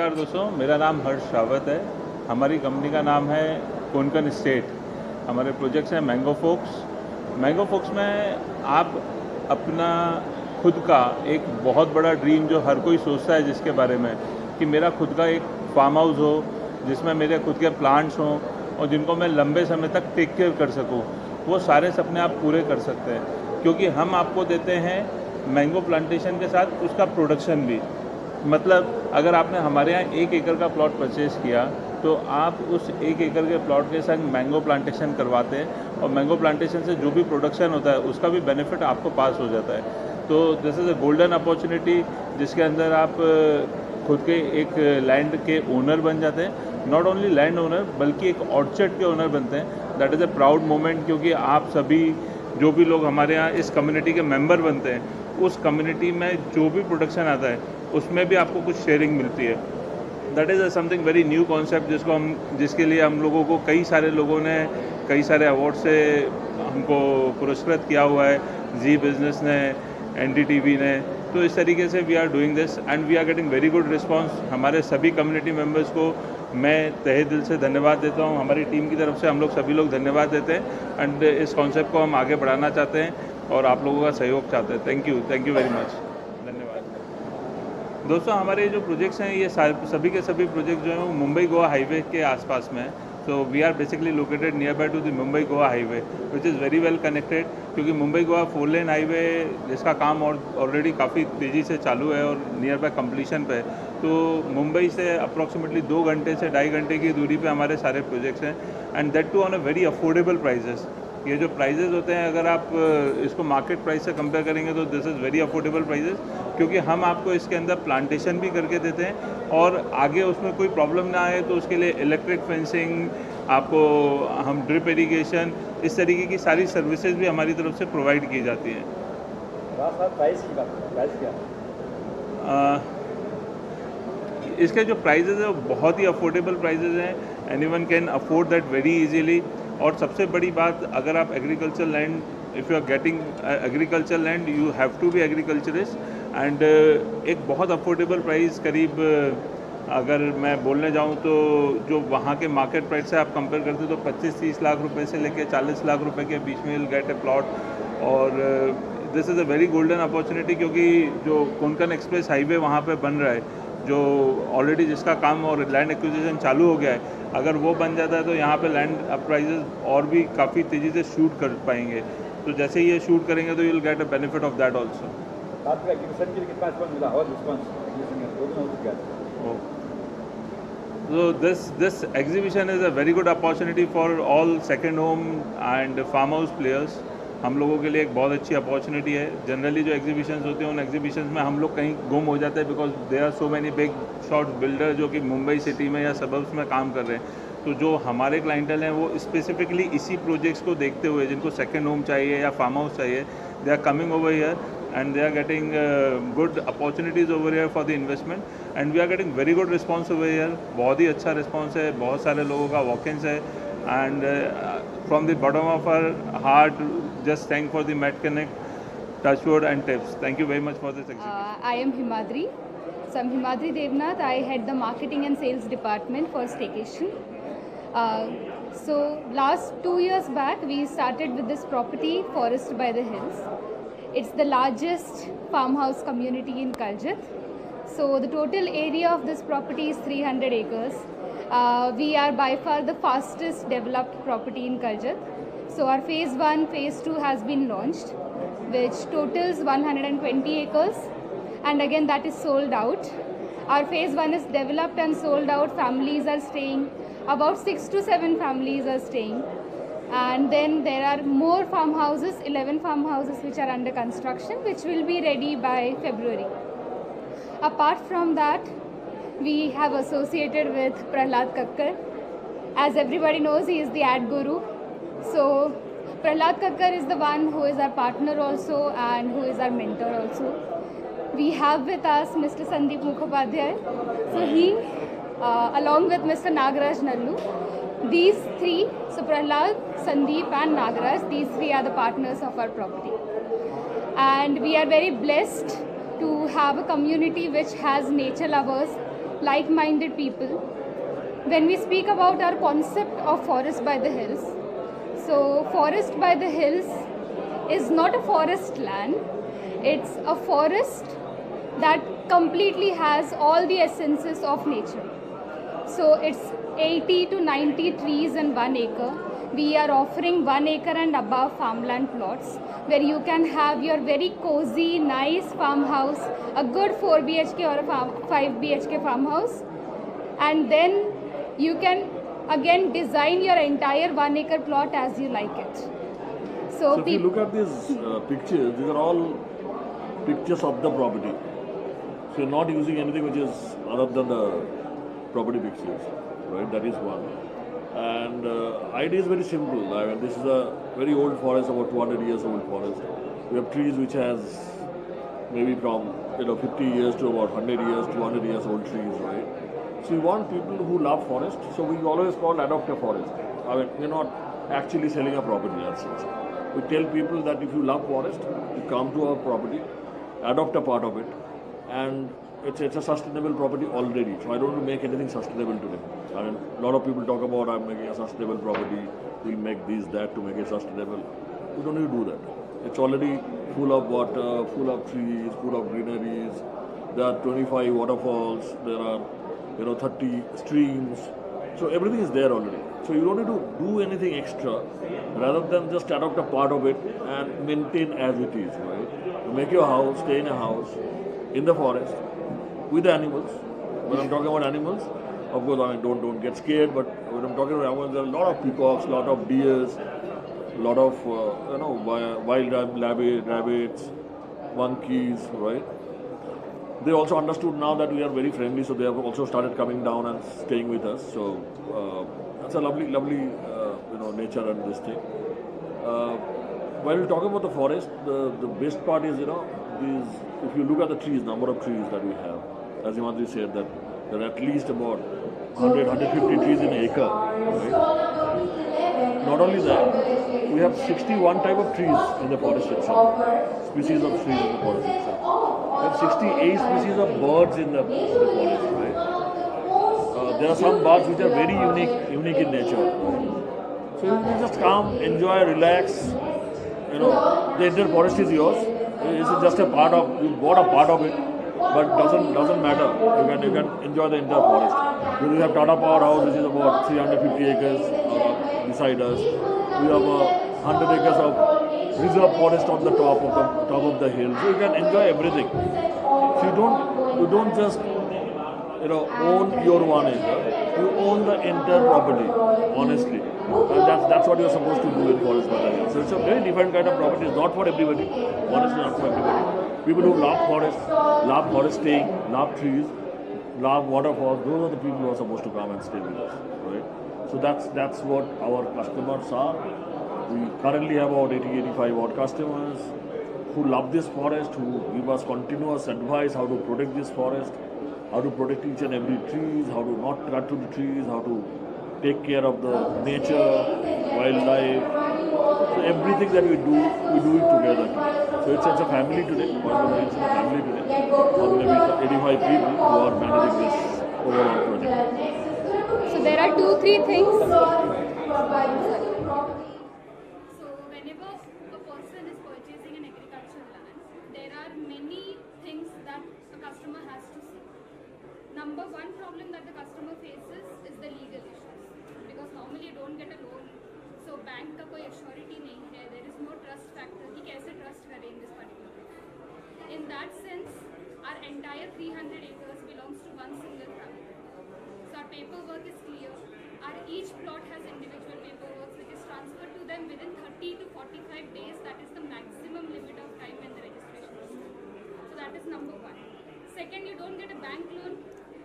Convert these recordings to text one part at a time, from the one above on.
नमस्कार दोस्तों, मेरा नाम हर्ष रावत है। हमारी कंपनी का नाम है कोंकण एस्टेट। हमारे प्रोजेक्ट्स हैं मैंगो फोक्स। मैंगो फोक्स में आप अपना खुद का एक बहुत बड़ा ड्रीम जो हर कोई सोचता है जिसके बारे में कि मेरा खुद का एक फार्म हाउस हो जिसमें मेरे खुद के प्लांट्स हों और जिनको मैं लंबे समय तक टेक केयर कर सकूं, वो सारे सपने आप पूरे कर सकते हैं क्योंकि हम आपको देते हैं मैंगो प्लांटेशन के साथ उसका प्रोडक्शन भी। मतलब अगर आपने हमारे यहाँ 1 एकड़ का प्लॉट परचेज़ किया तो आप उस 1 एकड़ के प्लॉट के संग मैंगो प्लांटेशन करवाते हैं और मैंगो प्लांटेशन से जो भी प्रोडक्शन होता है उसका भी बेनिफिट आपको पास हो जाता है। तो this is a golden opportunity जिसके अंदर आप खुद के एक लैंड के ओनर बन जाते हैं। नॉट ओनली लैंड ओनर बल्कि एक ऑर्चर्ड के ओनर बनते हैं। That is a proud moment क्योंकि आप सभी जो भी लोग हमारे यहाँ इस कम्युनिटी के मेंबर बनते हैं उस कम्युनिटी में जो भी प्रोडक्शन आता है उसमें भी आपको कुछ शेयरिंग मिलती है। That is something very new concept जिसके लिए हम लोगों को कई सारे लोगों ने कई सारे अवार्ड से हमको पुरस्कृत किया हुआ है। जी बिज़नेस ने, NDTV ने। तो इस तरीके से we are doing this and we are getting very good response. हमारे सभी कम्युनिटी मेम्बर्स को मैं तहे दिल से धन्यवाद देता हूँ। हमारी टीम की तरफ से हम लोग सभी लोग धन्यवाद देते हैं एंड इस कॉन्सेप्ट को हम आगे बढ़ाना चाहते हैं और आप लोगों का सहयोग चाहते हैं। Thank you very much. धन्यवाद दोस्तों। हमारे जो प्रोजेक्ट्स हैं ये सभी के सभी प्रोजेक्ट जो हैं वो मुंबई गोवा हाईवे के आसपास में है। So we are basically located near by to the Mumbai Goa highway which is very well connected क्योंकि मुंबई गोवा 4 लेन हाईवे जिसका काम ऑलरेडी काफ़ी तेज़ी से चालू है और नियर बाय कम्प्लीशन पे है। तो मुंबई से अप्रॉक्सीमेटली 2 घंटे से 2.5 घंटे की दूरी पे हमारे सारे प्रोजेक्ट्स हैं and that too on a very affordable prices. ये जो प्राइजेज़ होते हैं अगर आप इसको मार्केट प्राइस से कंपेयर करेंगे तो this is very affordable prices क्योंकि हम आपको इसके अंदर प्लांटेशन भी करके देते हैं और आगे उसमें कोई प्रॉब्लम ना आए तो उसके लिए इलेक्ट्रिक फेंसिंग, आपको हम ड्रिप इरिगेशन, इस तरीके की सारी सर्विसेज भी हमारी तरफ से प्रोवाइड की जाती हैं। प्राइस की बात, प्राइस क्या? इसके जो प्राइजेज़ हैं वो बहुत ही अफोर्डेबल प्राइजेज़ हैं। Anyone can afford that very easily. और सबसे बड़ी बात, अगर आप agriculture land, if you are getting agriculture land you have to be agriculturist and एक बहुत अफोर्डेबल प्राइस करीब अगर मैं बोलने जाऊं तो जो वहाँ के मार्केट प्राइस से आप कंपेयर करते तो 25-30 लाख रुपए से लेकर 40 लाख रुपए के बीच में विल गेट ए प्लॉट। और this is a very golden opportunity क्योंकि जो कोंकण एक्सप्रेस हाईवे वहाँ पे बन रहा है जो ऑलरेडी जिसका काम और लैंड एक्विजिशन चालू हो गया है, अगर वो बन जाता है तो यहाँ पे लैंड प्राइजेस और भी काफ़ी तेज़ी से शूट कर पाएंगे। तो जैसे ही ये शूट करेंगे तो you will get a benefit of that also. आपका एग्जीबिशन के लिए कितना रिस्पॉन्स मिला और रिस्पॉन्स एग्जीबिशन में 2 दिन हो गया। So this exhibition is a very good opportunity for all second home and farm house players. हम लोगों के लिए एक बहुत अच्छी अपॉर्चुनिटी है। जनरली जो एग्जीबिशंस होते हैं उन एग्जीबिशंस में हम लोग कहीं गुम हो जाते हैं because there are so many big shot builder जो कि मुंबई सिटी में या सबर्ब्स में काम कर रहे हैं। तो जो हमारे क्लाइंटल हैं वो स्पेसिफिकली इसी प्रोजेक्ट्स को देखते हुए जिनको सेकेंड होम चाहिए या फार्म हाउस चाहिए, they are coming over here and they are getting good opportunities over here for the investment and we are getting very good response over here। बहुत ही अच्छा response है, बहुत सारे लोगों का walk-ins है and from the bottom of our heart just thank for the Met Connect, Touchwood and Tips। Thank you very much for this exhibition। I am Himadri. So I'm Himadri Devnath. I head the marketing and sales department for Staycation। So last 2 years back we started with this property, Forest by the Hills। It's the largest farmhouse community in Karjat। So the total area of this property is 300 acres। We are by far the fastest developed property in Karjat। So our phase 1, phase 2 has been launched, which totals 120 acres, and again that is sold out। Our phase 1 is developed and sold out. Families are staying, about 6 to 7 families are staying, and then there are more farmhouses, 11 farmhouses which are under construction, which will be ready by February। Apart from that, we have associated with Prahlad Kakkar। As everybody knows, he is the ad guru। So Prahlad Kakkar is the one who is our partner also and who is our mentor also। We have with us Mr. Sandeep Mukhopadhyay। So he along with Mr. Nagaraj Nallu, these three, so Prahlad, Sandeep and Nagaraj, these three are the partners of our property, and we are very blessed to have a community which has nature lovers, like-minded people. When we speak about our concept of Forest by the Hills, so Forest by the Hills is not a forest land, it's a forest that completely has all the essences of nature. So it's 80 to 90 trees in 1 acre. We are offering 1 acre and above farmland plots where you can have your very cozy, nice farmhouse, a good 4 BHK or a 5 BHK farmhouse, and then you can again design your entire 1 acre plot as you like it. So if you look at these pictures, these are all pictures of the property. So you're not using anything which is other than the property pictures, right? That is one. And idea is very simple. I mean, this is a very old forest, about 200 years old forest. We have trees which has maybe from 50 years to about 100 years, 200 years old trees, right? So we want people who love forest. So we always call adopt a forest. I mean, we're not actually selling a property as such. We tell people that if you love forest, you come to our property, adopt a part of it, and it's a sustainable property already. So I don't want to make anything sustainable today. I mean, a lot of people talk about I'm making a sustainable property, we'll make this, that to make it sustainable. We don't need to do that. It's already full of water, full of trees, full of greeneries. There are 25 waterfalls, there are 30 streams. So everything is there already. So you don't need to do anything extra rather than just adopt a part of it and maintain as it is, right? You make your house, stay in a house, in the forest, with animals. When I'm talking about animals, of course, I mean, don't get scared, but when I'm talking about animals, there are a lot of peacocks, a lot of deers, a lot of, wild rabbits, monkeys, right? They also understood now that we are very friendly, so they have also started coming down and staying with us. So that's a lovely, nature and this thing. While we talk about the forest, the best part is, if you look at the trees, number of trees that we have, as Himadri said, that there are at least about 100, 150 trees in an acre. Right? Not only that, we have 61 type of trees in the forest itself, species of trees in the forest itself. We have 68 species of birds in the forest, right? There are some birds which are very unique in nature. So you just come, enjoy, relax. The entire forest is yours. It's just a part of, you bought a part of it, but doesn't matter. You can enjoy the entire forest. We have Tata Power House, which is about 350 acres beside us. We have 100 acres of reserve forest on the top of the hill. So you can enjoy everything. So you don't just own your 1 acre. You own the entire property, honestly. And that's what you're supposed to do in forest by the hill. So it's a very different kind of property. It's not for everybody. Honestly, not for everybody. People who love forest staying, love trees, love waterfalls, those are the people who are supposed to come and stay with us, right? So that's what our customers are. We currently have about 80-85 odd customers who love this forest, who give us continuous advice how to protect this forest, how to protect each and every trees, how to not cut to the trees, how to take care of the nature, wildlife. So everything that we do it together. So it's a family today. It's a family today. Or maybe 85 people who are managing this overall project. So there are 2-3 things. So whenever a person is purchasing an agricultural land, there are many things that a customer has to see. Number one problem that the customer faces is the legal issues. Because normally you don't get a loan. So bank का कोई assurity नहीं है. There is no trust factor. कि कैसे trust करें in this particular case. In that sense, our entire 300 acres belongs to one single family. So our paperwork is clear. Each plot has individual paperwork which is transferred to them within 30 to 45 days. That is the maximum limit of time when the registration is due. So that is number one. Second, you don't get a bank loan,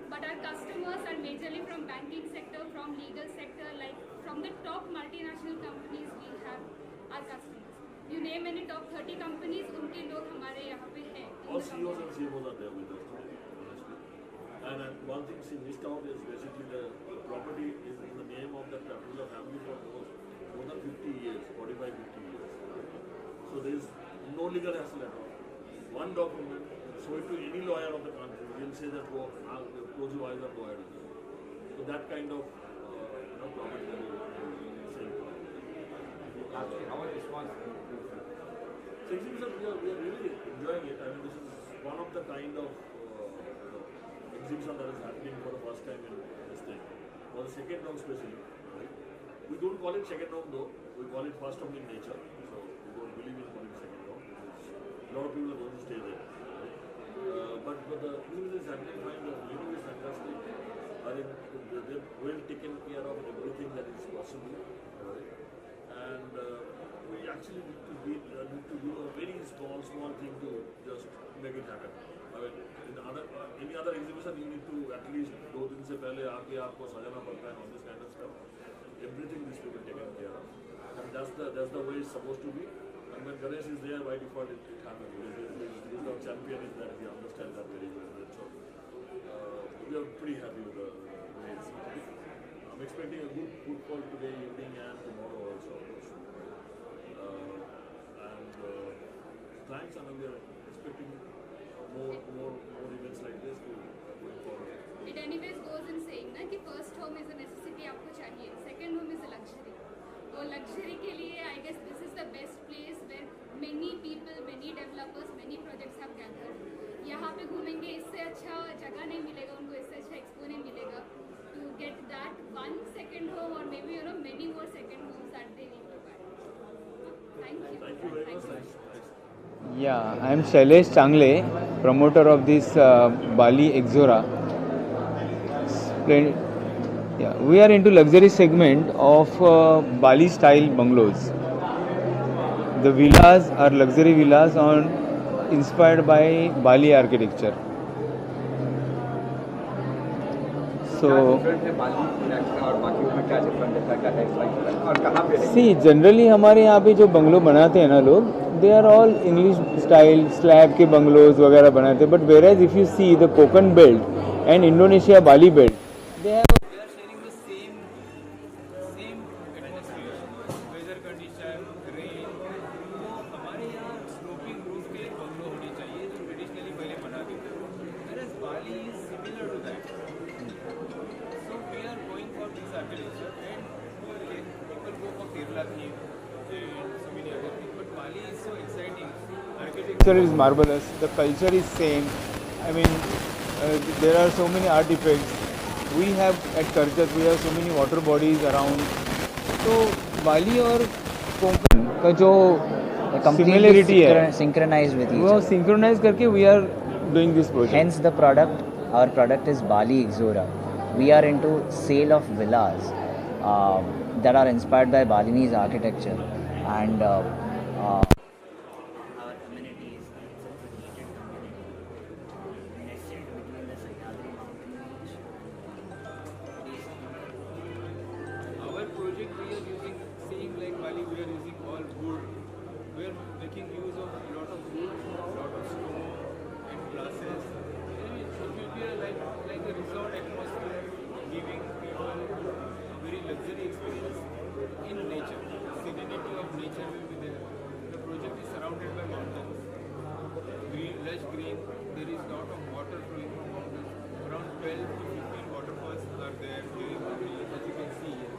but our customers are majorly from banking sector, from legal sector, like from the top multinational companies we have our customers. You name any top 30 companies, उनके लोग हमारे यहाँ पे हैं. All CEOs and CFOs are there with us today, honestly. And one thing she missed out is basically the property is in the name of the particular family for more than 50 years, 45, 50 years. So there is no legal hassle at all. One document, show it to any lawyer of the country, he'll say that go close your eyes and go ahead with it. So that kind of property that you say. How much response? So exhibition, we are really enjoying it. I mean, this is one of the kind of exhibition that is happening for the first time in this thing. For the second round especially, right? We don't call it second round though, we call it first round in nature. So we don't believe in calling it second round because a lot of people are going to stay there. Right? But the exhibition is happening fine, the venue is fantastic. I think they've well taken care of everything that is possible. Right? And we actually need to do a very small thing to just make it happen. I mean, in any other exhibition, you need to at least 2 दिन से पहले आके आपको सजाना पड़ता है all this kind of stuff. Everything is taken care of, and that's the way it's supposed to be. And when Ganesh is there, by default it happens. He's our champion in that. He understands that very well. Right? So we are pretty happy with the way it's happening. I'm expecting a good football today evening and tomorrow also. Thanks, and we are expecting more events like this going forward. It anyways goes in saying ना कि first home is a necessity आपको चाहिए, second home is a luxury. तो luxury के लिए I guess this is the best place where many people, many developers, many projects have gathered. यहाँ पे घूमेंगे इससे अच्छा जगह नहीं मिलेगा उनको, इससे अच्छा एक्सपो नहीं मिलेगा. To get that one second home or maybe many more second homes that they need to buy. Thank you. Thank you very much. Thanks. Yeah, I am Shailesh Changle, promoter of this Bali Exora. Yeah, we are into luxury segment of Bali style bungalows. The villas are luxury villas inspired by Bali architecture. See, generally हमारे यहाँ पे जो bungalow बनाते हैं ना लोग, they are all English style slab के bungalows वगैरह बनाते हैं. But whereas if you see the Konkan belt and Indonesia Bali belt, they are sharing the same atmosphere, weather condition, rain. तो हमारे यहाँ sloping roof के bungalow होने चाहिए जो traditionally पहले बनाते थे. Whereas Bali is similar to that. So we are going for this architecture, and people go for Kerala theme and so many other things. But Bali is so exciting. Architecture is marvelous. The culture is same. I mean, there are so many artifacts. We have at Karjat, we have so many water bodies around. So Bali और कोंकण का जो similarity है, synchronized with each वो other. synchronize करके we are doing this project. Hence the product, our product is Bali Exora. We are into sale of villas that are inspired by Balinese architecture, and our amenities and such a gated community nested between the Sahyadri mountain range. Our project we are using, same like Bali, we are using all wood. We are making use of a lot of wood, lot of stone and glasses. It will be like a resort atmosphere, giving people a very luxury experience in nature. Serenity of nature will be there. The project is surrounded by mountains, lush green. There is lot of water flowing from mountains. Around 12 to 15 waterfalls are there during the day, as you can see here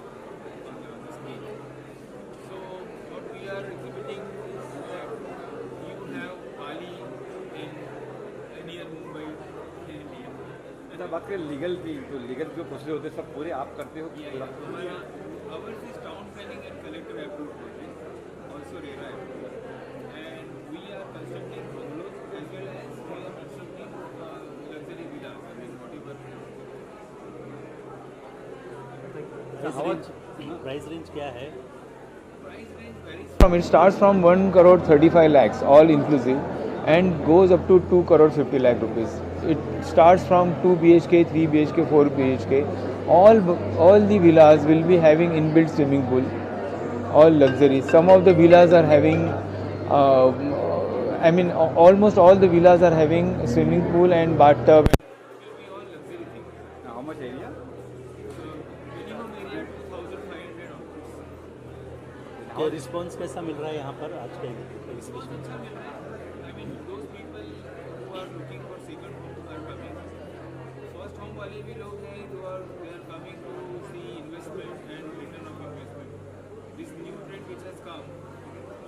on the screen. So what we are exhibiting is that you have Bali in near Mumbai in India. बात करें legal की, तो legal जो procedure होते हैं सब पूरे आप करते हो? हमारा ours is town planning and collector approved project, also RERA approved, and we are constructing bungalows as well as we are constructing luxury villas. I mean, whatever. Price range क्या है? Price range varies from, it starts from 1 crore 35 lakhs all inclusive and goes up to 2 crore 50 lakh rupees. It starts from 2 BHK, 3 BHK, 4 BHK. All the villas will be having inbuilt swimming pool, all luxury. Some of the villas are having, I mean, almost all the villas are having swimming pool and bathtub. How much area? Minimum area 2,500 onwards. क्या response कैसा मिल रहा है यहाँ पर आज के exhibition? I mean, those people who are looking वाले भी लोग हैं जो they are coming to see investment and return of investment. This new trend which has come,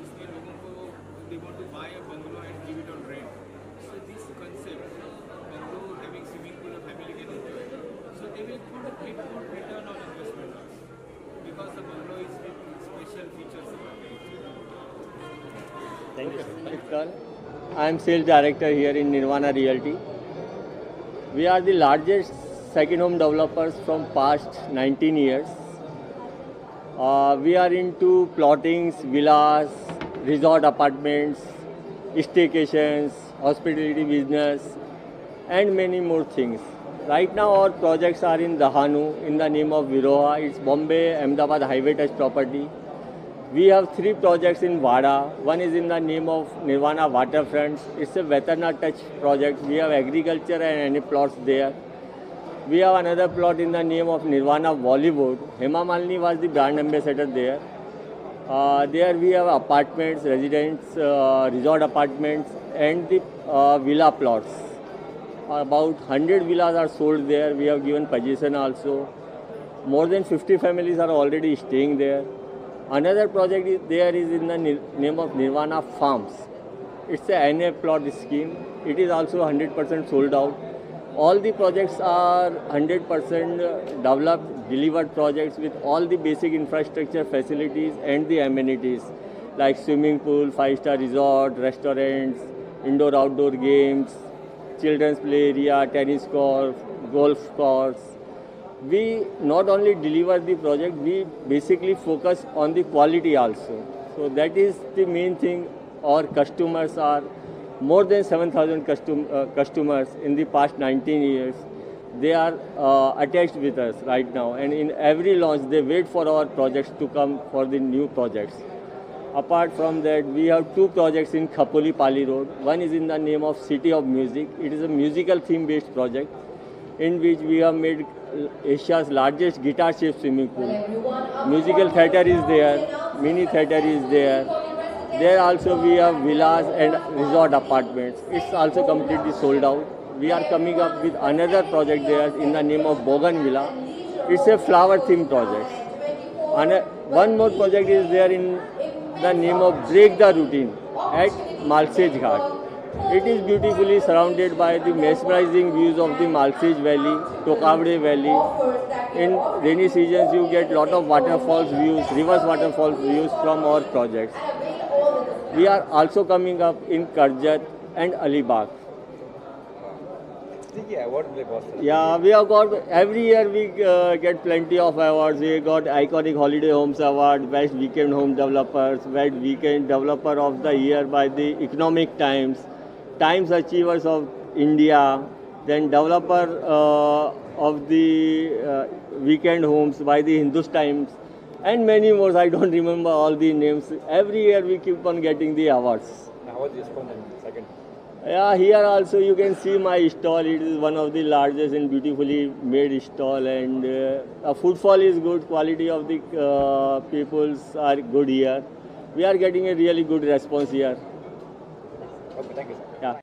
इसमें लोगों को they want to buy a bungalow and give it on rent. So this concept, bungalow having swimming pool, a family can enjoy. So they will put a bit more return on investment because the bungalow is with special features. Thank you, sir. I am sales director here in Nirvana Realty. We are the largest second home developers from past 19 years. We are into plottings, villas, resort apartments, staycations, hospitality business, and many more things. Right now our projects are in Dahanu in the name of Viroha. It's Bombay-Ahmedabad highway touch property. We have 3 projects in Vada. One is in the name of Nirvana Waterfronts. It's a Veterana Touch project. We have agriculture and any plots there. We have another plot in the name of Nirvana Bollywood. Hema Malini was the brand ambassador there. There we have apartments, residents, resort apartments and the villa plots. About 100 villas are sold there. We have given possession also. More than 50 families are already staying there. Another project is in the name of Nirvana Farms. It's a NA plot scheme. It is also 100% sold out. All the projects are 100% developed, delivered projects with all the basic infrastructure facilities and the amenities like swimming pool, 5-star resort, restaurants, indoor-outdoor games, children's play area, tennis court, golf course. We not only deliver the project, we basically focus on the quality also. So that is the main thing. Our customers are more than 7,000 customers in the past 19 years. They are attached with us right now, and in every launch they wait for our projects to come for the new projects. Apart from that, we have 2 projects in Khapoli Pali Road. One is in the name of City of Music. It is a musical theme based project in which we have made Asia's largest guitar-shaped swimming pool. Musical theatre is there, mini theatre is there. There also we have villas and resort apartments. It's also completely sold out. We are coming up with another project there in the name of Bogan Villa. It's a flower theme project. And one more project is there in the name of Break the Routine at Malsej Ghat. It is beautifully surrounded by the mesmerizing views of the Malsej Valley, Tokavde Valley. In rainy seasons, you get lot of waterfalls views, reverse waterfalls views from our projects. We are also coming up in Karjat and Alibag. Yeah, we have got, every year we get plenty of awards. We got Iconic Holiday Homes Award, Best Weekend Home Developers, Best Weekend Developer of the Year by the Economic Times, Times Achievers of India, then Developer of the Weekend Homes by the Hindustan Times, and many more. I don't remember all the names. Every year we keep on getting the awards. How was the response in second? Yeah, here also you can see my stall. It is one of the largest and beautifully made stall, and footfall is good. Quality of the peoples are good here. We are getting a really good response here. Okay, thank you, sir. Yeah.